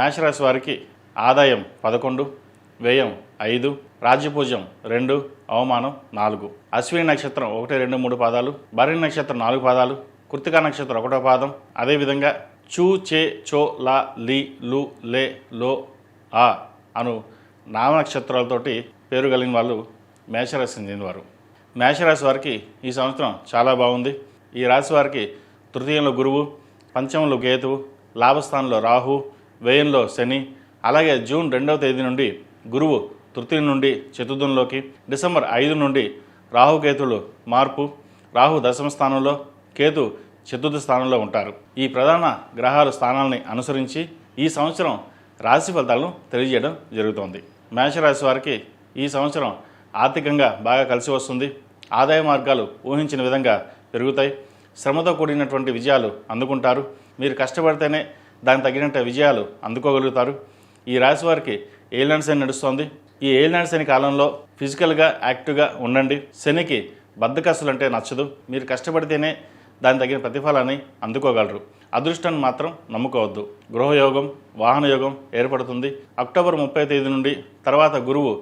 మేషరాశి వారికి ఆదాయం 11, వ్యయం 5, రాజ్యపూజ్యం 2, అవమానం 4. అశ్విని నక్షత్రం 1, 2, 3 పాదాలు, భరణి నక్షత్రం 4 పాదాలు, కృత్తికా నక్షత్రం 1వ పాదం, అదేవిధంగా చూ, చే, చో, లా, లీ, లు, లే, లో, ఆ అను నామ నక్షత్రాలతోటి పేరు కలిగిన వాళ్ళు మేషరాశికి చెందినవారు. మేషరాశి వారికి ఈ సంవత్సరం చాలా బాగుంది. ఈ రాశి వారికి తృతీయంలో గురువు, పంచమంలో కేతువు, లాభస్థానంలో రాహు, వ్యయంలో శని, అలాగే జూన్ 2వ తేదీ నుండి గురువు తృతీయం నుండి చతుర్థంలోకి, డిసెంబర్ 5 నుండి రాహుకేతులు మార్పు, రాహు దశమ స్థానంలో, కేతు చతుర్థ స్థానంలో ఉంటారు. ఈ ప్రధాన గ్రహాల స్థానాలని అనుసరించి ఈ సంవత్సరం రాశి ఫలితాలను తెలియజేయడం జరుగుతోంది. మేషరాశి వారికి ఈ సంవత్సరం ఆర్థికంగా బాగా కలిసి వస్తుంది. ఆదాయ మార్గాలు ఊహించిన విధంగా పెరుగుతాయి. శ్రమతో కూడినటువంటి విజయాలు అందుకుంటారు. మీరు కష్టపడితేనే దానికి తగినంత విజయాలు అందుకోగలుగుతారు. ఈ రాశి వారికి ఏలినాటి శని నడుస్తోంది. ఈ ఏలినాటి శని కాలంలో ఫిజికల్గా యాక్టివ్గా ఉండండి. శనికి బద్ధకస్తులు అంటే నచ్చదు. మీరు కష్టపడితేనే దాని తగిన ప్రతిఫలాన్ని అందుకోగలరు. అదృష్టాన్ని మాత్రం నమ్ముకోవద్దు. గృహయోగం, వాహన యోగం ఏర్పడుతుంది. అక్టోబర్ 30వ తేదీ నుండి తర్వాత గురువు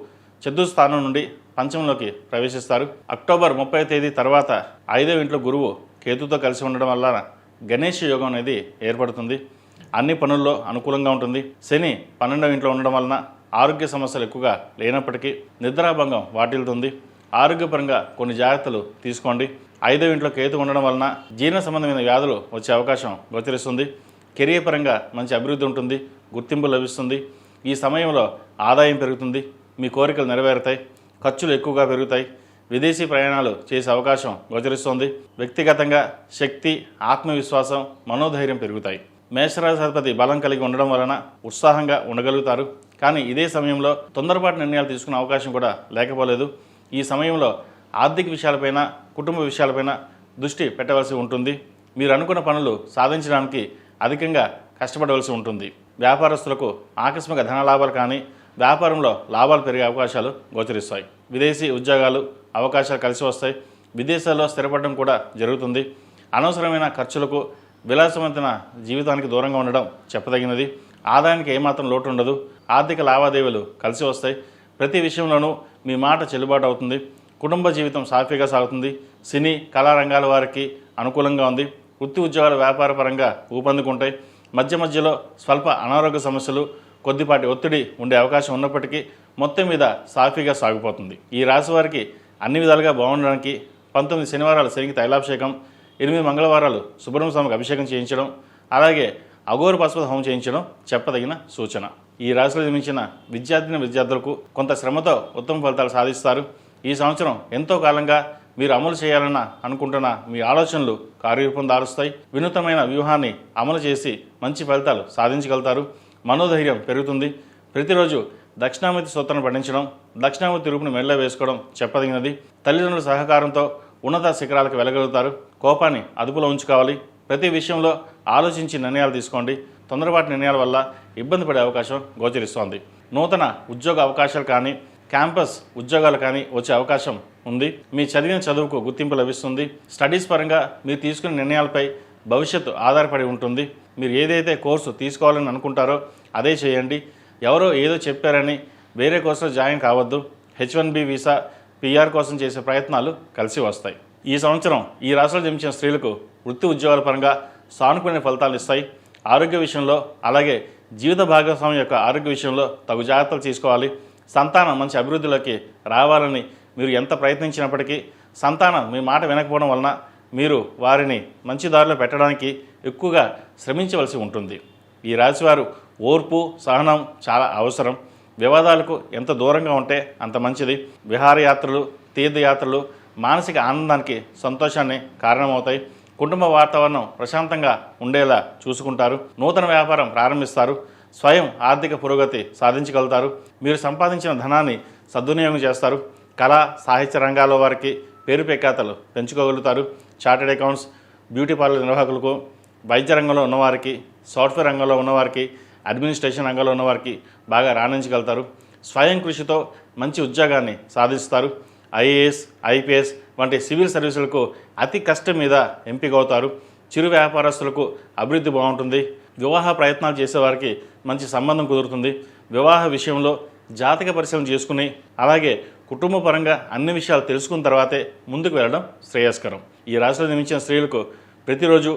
చతుర్థ స్థానం నుండి పంచమంలోకి ప్రవేశిస్తారు. అక్టోబర్ 30వ తేదీ తర్వాత 5వ ఇంట్లో గురువు కేతుతో కలిసి ఉండడం వల్ల గణేష్ యోగం అనేది ఏర్పడుతుంది. అన్ని పనుల్లో అనుకూలంగా ఉంటుంది. శని 12వ ఇంట్లో ఉండడం వలన ఆరోగ్య సమస్యలు ఎక్కువగా లేనప్పటికీ నిద్రాభంగం వాటిల్లుతుంది. ఆరోగ్యపరంగా కొన్ని జాగ్రత్తలు తీసుకోండి. 5వ ఇంట్లో కేతు ఉండడం వలన జీర్ణ సంబంధమైన వ్యాధులు వచ్చే అవకాశం గోచరిస్తుంది. కెరీర్ పరంగా మంచి అభివృద్ధి ఉంటుంది. గుర్తింపు లభిస్తుంది. ఈ సమయంలో ఆదాయం పెరుగుతుంది. మీ కోరికలు నెరవేరుతాయి. ఖర్చులు ఎక్కువగా పెరుగుతాయి. విదేశీ ప్రయాణాలు చేసే అవకాశం గోచరిస్తుంది. వ్యక్తిగతంగా శక్తి, ఆత్మవిశ్వాసం, మనోధైర్యం పెరుగుతాయి. మేషరాశిపతి బలం కలిగి ఉండడం వలన ఉత్సాహంగా ఉండగలుగుతారు. కానీ ఇదే సమయంలో తొందరపాటు నిర్ణయాలు తీసుకునే అవకాశం కూడా లేకపోలేదు. ఈ సమయంలో ఆర్థిక విషయాలపైన, కుటుంబ విషయాలపైన దృష్టి పెట్టవలసి ఉంటుంది. మీరు అనుకున్న పనులు సాధించడానికి అధికంగా కష్టపడవలసి ఉంటుంది. వ్యాపారస్తులకు ఆకస్మిక ధన లాభాలు కానీ, వ్యాపారంలో లాభాలు పెరిగే అవకాశాలు గోచరిస్తాయి. విదేశీ ఉద్యోగాలు అవకాశాలు కలిసి వస్తాయి. విదేశాల్లో స్థిరపడడం కూడా జరుగుతుంది. అనవసరమైన ఖర్చులకు, విలాసవంతమైన జీవితానికి దూరంగా ఉండడం చెప్పదగినది. ఆదాయానికి ఏమాత్రం లోటు ఉండదు. ఆర్థిక లావాదేవీలు కలిసి వస్తాయి. ప్రతి విషయంలోనూ మీ మాట చెల్లుబాటు అవుతుంది. కుటుంబ జీవితం సాఫీగా సాగుతుంది. సినీ, కళారంగాల వారికి అనుకూలంగా ఉంది. వృత్తి ఉద్యోగాల వ్యాపార పరంగా ఊపందుకుంటాయి. మధ్య మధ్యలో స్వల్ప అనారోగ్య సమస్యలు, కొద్దిపాటి ఒత్తిడి ఉండే అవకాశం ఉన్నప్పటికీ మొత్తం మీద సాఫీగా సాగిపోతుంది. ఈ రాశి వారికి అన్ని విధాలుగా బాగుండడానికి 19 శనివారాలు శనికి తైలాభిషేకం, 8 మంగళవారాలు సుబ్రహ్మణ్య స్వామికి అభిషేకం చేయించడం, అలాగే అఘోర పశుపతి హోమం చేయించడం చెప్పదగిన సూచన. ఈ రాశిలో జన్మించిన విద్యార్థులకు కొంత శ్రమతో ఉత్తమ ఫలితాలు సాధిస్తారు. ఈ సంవత్సరం ఎంతో కాలంగా మీరు అమలు చేయాలన్న అనుకుంటున్న మీ ఆలోచనలు కార్యరూపం దారుస్తాయి. వినూతనమైన వ్యూహాన్ని అమలు చేసి మంచి ఫలితాలు సాధించగలుగుతారు. మనోధైర్యం పెరుగుతుంది. ప్రతిరోజు దక్షిణామూర్తి స్తోత్రాన్ని పఠించడం, దక్షిణామూర్తి రూపుని మెడలో వేసుకోవడం చెప్పదగినది. తల్లిదండ్రుల సహకారంతో ఉన్నత శిఖరాలకు వెళ్ళగలుగుతారు. కోపాన్ని అదుపులో ఉంచుకోవాలి. ప్రతి విషయంలో ఆలోచించి నిర్ణయాలు తీసుకోండి. తొందరపాటు నిర్ణయాల వల్ల ఇబ్బంది పడే అవకాశం గోచరిస్తోంది. నూతన ఉద్యోగ అవకాశాలు కానీ, క్యాంపస్ ఉద్యోగాలు కానీ వచ్చే అవకాశం ఉంది. మీ చదివిన చదువుకు గుర్తింపు లభిస్తుంది. స్టడీస్ పరంగా మీరు తీసుకునే నిర్ణయాలపై భవిష్యత్తు ఆధారపడి ఉంటుంది. మీరు ఏదైతే కోర్సు తీసుకోవాలని అనుకుంటారో అదే చేయండి. ఎవరో ఏదో చెప్పారని వేరే కోర్సులో జాయిన్ కావద్దు. H1B వీసా, PR కోసం చేసే ప్రయత్నాలు కలిసి వస్తాయి. ఈ సంవత్సరం ఈ రాశిలో జన్మించిన స్త్రీలకు వృత్తి ఉద్యోగాల పరంగా సానుకూల ఫలితాలు ఇస్తాయి. ఆరోగ్య విషయంలో, అలాగే జీవిత భాగస్వామి యొక్క ఆరోగ్య విషయంలో తగు జాగ్రత్తలు తీసుకోవాలి. సంతానం మంచి అభివృద్ధిలోకి రావాలని మీరు ఎంత ప్రయత్నించినప్పటికీ సంతానం మీ మాట వినకపోవడం వలన మీరు వారిని మంచి దారిలో పెట్టడానికి ఎక్కువగా శ్రమించవలసి ఉంటుంది. ఈ రాశివారు ఓర్పు, సహనం చాలా అవసరం. వివాదాలకు ఎంత దూరంగా ఉంటే అంత మంచిది. విహారయాత్రలు, తీర్థయాత్రలు మానసిక ఆనందానికి, సంతోషాన్ని కారణమవుతాయి. కుటుంబ వాతావరణం ప్రశాంతంగా ఉండేలా చూసుకుంటారు. నూతన వ్యాపారం ప్రారంభిస్తారు. స్వయం ఆర్థిక పురోగతి సాధించగలుగుతారు. మీరు సంపాదించిన ధనాన్ని సద్వినియోగం చేస్తారు. కళా, సాహిత్య రంగాల్లో వారికి పేరు ప్రఖ్యాతలు పెంచుకోగలుగుతారు. చార్టెడ్ అకౌంట్స్, బ్యూటీ పార్లర్ నిర్వాహకులకు, వైద్య రంగంలో ఉన్నవారికి, సాఫ్ట్వేర్ రంగంలో ఉన్నవారికి, అడ్మినిస్ట్రేషన్ రంగంలో ఉన్నవారికి బాగా రాణించగలుగుతారు. స్వయం కృషితో మంచి ఉద్యోగాన్ని సాధిస్తారు. IAS, IPS వంటి సివిల్ సర్వీసులకు అతి కష్టం మీద ఎంపిక అవుతారు. చిరు వ్యాపారస్తులకు అభివృద్ధి బాగుంటుంది. వివాహ ప్రయత్నాలు చేసేవారికి మంచి సంబంధం కుదురుతుంది. వివాహ విషయంలో జాతక పరిశీలన చేసుకుని అలాగే కుటుంబ పరంగా అన్ని విషయాలు తెలుసుకున్న తర్వాతే ముందుకు వెళ్ళడం శ్రేయస్కరం. ఈ రాశిలో జన్మించిన స్త్రీలకు ప్రతిరోజు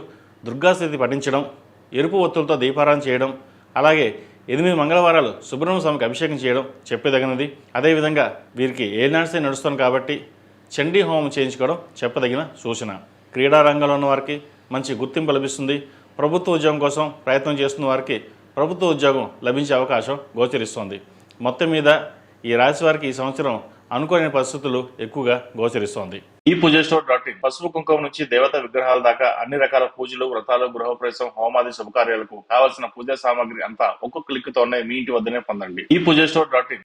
దుర్గాస్థితి పఠించడం, ఎరుపు ఒత్తులతో దీపారాధన చేయడం, అలాగే 8 మంగళవారాలు సుబ్రహ్మణ్య స్వామికి అభిషేకం చేయడం చెప్పదగినది. అదేవిధంగా వీరికి ఏనాడ్సే నడుస్తుంది కాబట్టి చండీ హోమం చేయించుకోవడం చెప్పదగిన సూచన. క్రీడా రంగంలో ఉన్న వారికి మంచి గుర్తింపు లభిస్తుంది. ప్రభుత్వ ఉద్యోగం కోసం ప్రయత్నం చేస్తున్న వారికి ప్రభుత్వ ఉద్యోగం లభించే అవకాశం గోచరిస్తోంది. మొత్తం మీద ఈ రాశి వారికి ఈ సంవత్సరం అనుకోని పరిస్థితులు ఎక్కువగా గోచరిస్తోంది. ఈ పూజస్టోర్.in పసుపు కుంకుమ నుంచి దేవతా విగ్రహాల దాకా అన్ని రకాల పూజలు, వ్రతాలు, గృహప్రవేశం, హోమాది శుభకార్యాలకు కావాల్సిన పూజా సామాగ్రి అంతా ఒక్కొక్క క్లిక్ తోనే మీ ఇంటి వద్దనే పొందండి. ఈ పూజస్టోర్.in